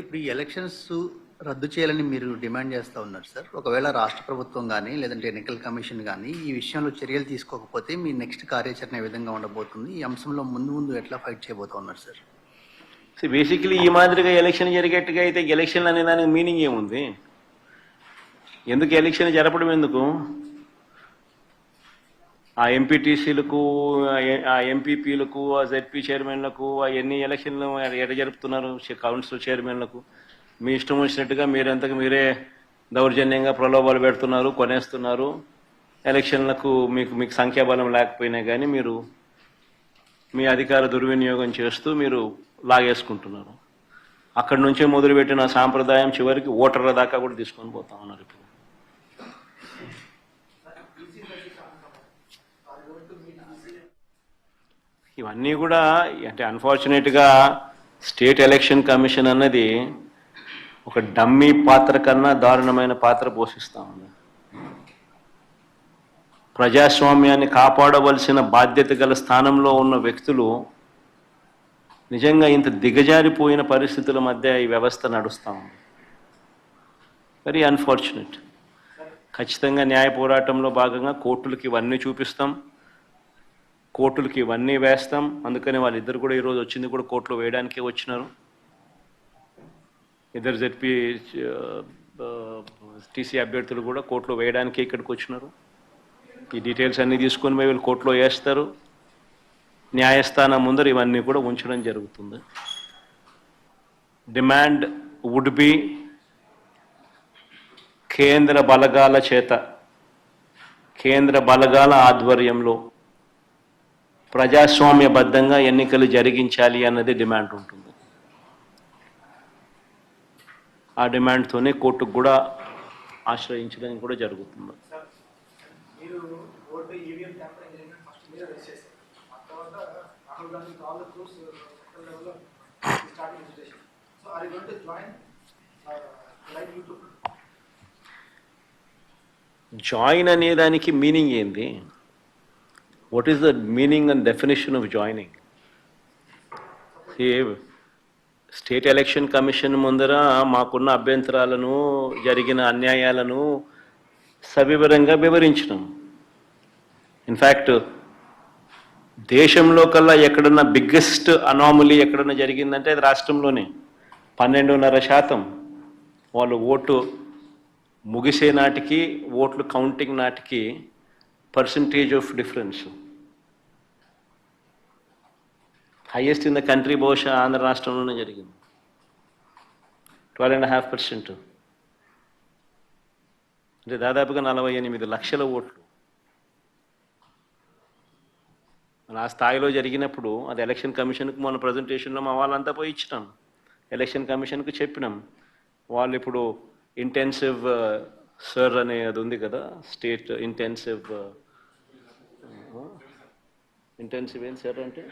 ఇప్పుడు ఈ ఎలక్షన్స్ రద్దు చేయాలని మీరు డిమాండ్ చేస్తూ ఉన్నారు సార్. ఒకవేళ రాష్ట్ర ప్రభుత్వం కానీ లేదంటే ఎన్నికల కమిషన్ కానీ ఈ విషయంలో చర్యలు తీసుకోకపోతే మీ నెక్స్ట్ కార్యాచరణ ఏ విధంగా ఉండబోతుంది? ఈ అంశంలో ముందు ఎట్లా ఫైట్ చేయబోతూ ఉన్నారు సార్? బేసికలీ ఈ మాదిరిగా ఎలక్షన్ జరిగేట్టుగా అయితే ఎలక్షన్ అనే దానికి మీనింగ్ ఏముంది? ఎందుకు ఎలక్షన్ జరపడం ఎందుకు? ఆ ఎంపీటీసీలకు, ఆ ఎంపీపీలకు, ఆ జెడ్పీ చైర్మన్లకు ఎన్ని ఎలక్షన్లు ఎట జరుపుతున్నారు? కౌన్సిల్ చైర్మన్లకు మీ ఇష్టం వచ్చినట్టుగా మీరంతకు మీరే దౌర్జన్యంగా ప్రలోభాలు పెడుతున్నారు, కొనేస్తున్నారు. ఎలక్షన్లకు మీకు సంఖ్యాబలం లేకపోయినా కానీ మీరు మీ అధికార దుర్వినియోగం చేస్తూ మీరు లాగేసుకుంటున్నారు. అక్కడి నుంచే మొదలుపెట్టిన సాంప్రదాయం చివరికి ఓటర్ల దాకా కూడా తీసుకొని పోతా ఉన్నారు. ఇప్పుడు ఇవన్నీ కూడా అంటే అన్ఫార్చునేట్గా స్టేట్ ఎలక్షన్ కమిషన్ అన్నది ఒక డమ్మీ పాత్ర కన్నా దారుణమైన పాత్ర పోషిస్తూ ఉంది. ప్రజాస్వామ్యాన్ని కాపాడవలసిన బాధ్యత గల స్థానంలో ఉన్న వ్యక్తులు నిజంగా ఇంత దిగజారిపోయిన పరిస్థితుల మధ్య ఈ వ్యవస్థ నడుస్తూ ఉంది. Very unfortunate. ఖచ్చితంగా న్యాయ పోరాటంలో భాగంగా కోర్టులకి ఇవన్నీ చూపిస్తాం, కోర్టులకి ఇవన్నీ వేస్తాం. అందుకని వాళ్ళిద్దరు కూడా ఈరోజు వచ్చింది కూడా కోర్టులో వేయడానికే వచ్చినారు. ఇద్దరు జెడ్పీ టీసీ అభ్యర్థులు కూడా కోర్టులో వేయడానికే ఇక్కడికి వచ్చినారు. ఈ డీటెయిల్స్ అన్నీ తీసుకొని వీళ్ళు కోర్టులో వేస్తారు. న్యాయస్థానం ముందర ఇవన్నీ కూడా ఉంచడం జరుగుతుంది. డిమాండ్ వుడ్ బి కేంద్ర బలగాల చేత, కేంద్ర బలగాల ఆధ్వర్యంలో ప్రజాస్వామ్యబద్ధంగా ఎన్నికలు జరిగించాలి అన్నది డిమాండ్ ఉంటుంది. ఆ డిమాండ్తోనే కోర్టుకు కూడా ఆశ్రయించడం కూడా జరుగుతుంది. జాయిన్ అనే దానికి మీనింగ్ ఏంది? What is the meaning and definition of joining? State election commission ముందర మాకున్న అభ్యంతరాలను, జరిగిన అన్యాయాలను సవివరంగా వివరించినాం. ఇన్ఫ్యాక్ట్ దేశంలో కల్లా ఎక్కడన్నా బిగ్గెస్ట్ అనామలీ ఎక్కడన్నా జరిగిందంటే అది రాష్ట్రంలోనే. 12.5% వాళ్ళు ఓటు ముగిసే నాటికి, ఓట్లు కౌంటింగ్ నాటికి percentage of difference highest in the country బహుశా ఆంధ్ర రాష్ట్రంలోనే జరిగింది. 12.5%. అంటే దాదాపుగా 48 లక్షల ఓట్లు ఆ స్థాయిలో జరిగినప్పుడు అది ఎలక్షన్ కమిషన్కు మొన్న ప్రజెంటేషన్లో మా వాళ్ళంతా పోయి ఇచ్చినాం. ఎలక్షన్ కమిషన్కు చెప్పినాం. వాళ్ళు ఇప్పుడు ఇంటెన్సివ్ సర్ అనే అది ఉంది కదా, స్టేట్ ఇంటెన్సివ్ ఏం సార్ అంటే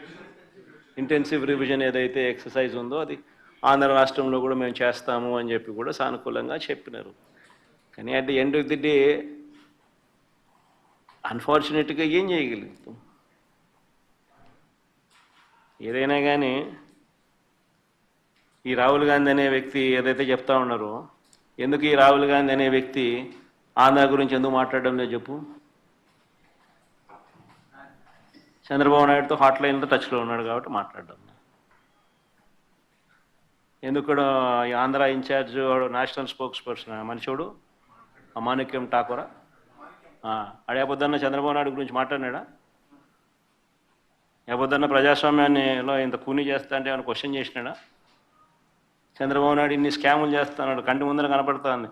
ఇంటెన్సివ్ రివిజన్ ఏదైతే ఎక్సర్సైజ్ ఉందో అది ఆంధ్ర రాష్ట్రంలో కూడా మేము చేస్తాము అని చెప్పి కూడా సానుకూలంగా చెప్పినారు. కానీ at the end of the day అన్ఫార్చునేట్గా ఏం చేయగలుగుతాం? ఏదైనా కానీ ఈ రాహుల్ గాంధీ అనే వ్యక్తి ఏదైతే చెప్తా ఉన్నారో, ఎందుకు ఈ రాహుల్ గాంధీ అనే వ్యక్తి ఆంధ్ర గురించి ఎందుకు మాట్లాడడం లేదు చెప్పు? చంద్రబాబు నాయుడుతో హాట్లైన్లో టచ్లో ఉన్నాడు కాబట్టి మాట్లాడడం. ఎందుకు ఈ Andhra in charge national spokesperson మనిషోడు అమాణిక్యం ఠాకూరా అడేపొద్దన్న చంద్రబాబు నాయుడు గురించి మాట్లాడినాడా? ఏపొద్దన్న ప్రజాస్వామ్యాన్నిలో ఇంత కూని చేస్తా అంటే ఏమైనా క్వశ్చన్ చేసినాడా? చంద్రబాబు నాయుడు ఇన్ని స్కాములు చేస్తున్నాడు, కంటి ముందర కనపడుతుంది.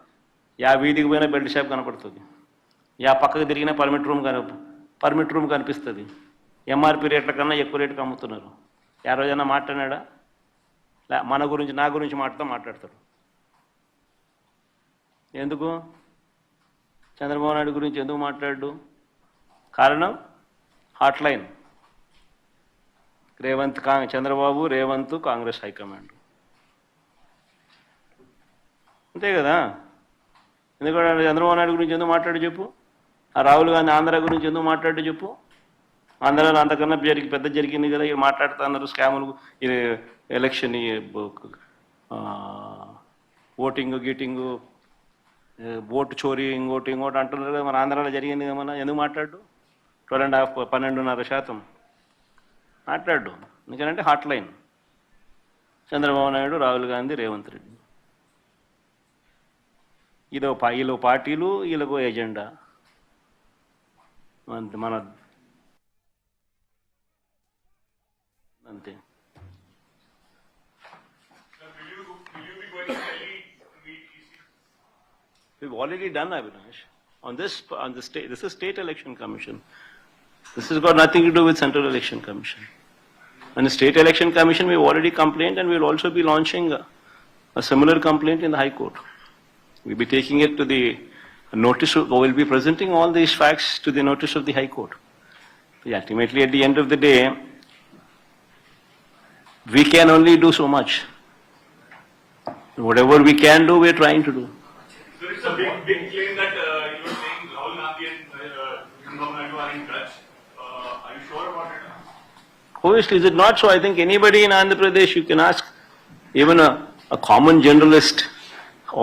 యా వీధికి పోయినా బెల్ట్ షాప్ కనపడుతుంది, యా పక్కకు తిరిగినా పర్మిట్ రూమ్ కనిపిస్తుంది. ఎంఆర్పి రేట్ల కన్నా ఎక్కువ రేటుకి అమ్ముతున్నారు. ఏ రోజైనా మాట్లాడినాడా? మన గురించి, నా గురించి మాట్లాడతాడు. ఎందుకు చంద్రబాబు నాయుడు గురించి ఎందుకు మాట్లాడు? కారణం హాట్లైన్. చంద్రబాబు, రేవంత్, కాంగ్రెస్ హైకమాండ్. అంతే కదా. ఎందుకంటే చంద్రబాబు నాయుడు గురించి ఎందుకు మాట్లాడు చెప్పు? ఆ రాహుల్ గాంధీ ఆంధ్ర గురించి ఎందుకు మాట్లాడు చెప్పు? ఆంధ్రాలో అంతకన్నా పెద్ద జరిగింది కదా, ఇవి మాట్లాడుతున్నారు స్కాములు, ఎలక్షన్ ఓటింగ్ గీటింగు ఓటు చోరీ ఇంకోటి అంటున్నారు కదా. మన ఆంధ్రాలో జరిగింది ఏమన్నా, ఎందుకు మాట్లాడు? 12.5 12.5% మాట్లాడు. ఎందుకంటే హాట్ లైన్ చంద్రబాబు నాయుడు, రాహుల్ గాంధీ, రేవంత్ రెడ్డి. వీళ్ళు పార్టీలు, వీళ్ళకు ఎజెండా. మన అంతే. We've already done, Avinash. On the state, this is State Election Commission. This has got nothing to do with Central Election Commission. On the State Election Commission, we've already complained, and we'll also be launching a similar complaint in the High Court. We'll be taking it to the notice, we'll be presenting all these facts to the notice of the High Court. Ultimately, at the end of the day, we can only do so much. Whatever we can do, we're trying to do. So it's a big claim that you're saying Rahul Gandhi and Chandrababu Naidu are in touch. Are you sure about it? Obviously, is it not so? I think anybody in Andhra Pradesh, you can ask, even a common generalist,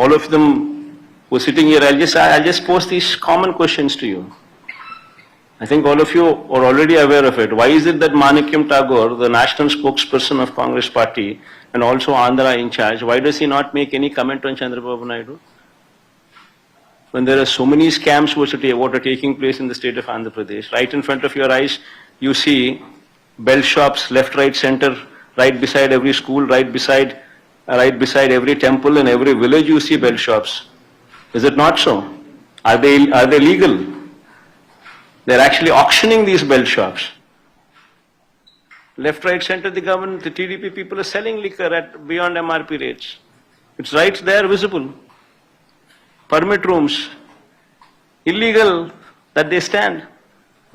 all of them who are sitting here, I'll just pose these common questions to you. I think all of you are already aware of it. Why is it that Manikyam Tagore, the national spokesperson of Congress party and also Andhra in charge, why does he not make any comment on Chandrababu Naidu? When there are so many scams what are taking place in the state of Andhra Pradesh, right in front of your eyes, you see bell shops, left, right, center, right beside every school, right beside every temple, in every village you see bell shops. Is it not so? Are they legal? They're actually auctioning these bell shops. Left, right, center, the government, the TDP people are selling liquor at beyond MRP rates. It's right there, visible. Permit rooms, illegal that they stand.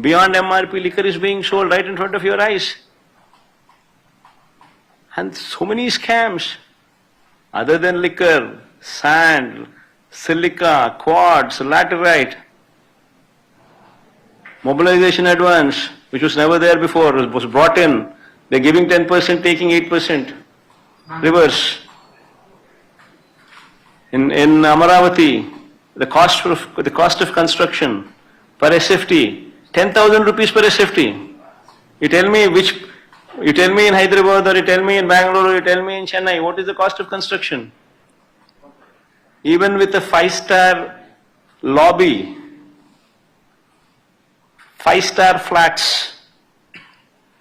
Beyond MRP liquor is being sold right in front of your eyes. And so many scams. Other than liquor, sand, silica, quartz, laterite, mobilization advance, which was never there before, was brought in. They're giving 10%, taking 8%. Reverse. In Amaravati, the cost of construction per SFT, 10,000 rupees per SFT. You tell me in Hyderabad, or you tell me in Bangalore, or you tell me in Chennai, what is the cost of construction? Even with a 5-star lobby, 5-star flats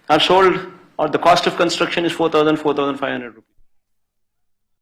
are sold, or the cost of construction is 4,000, 4,500 rupees.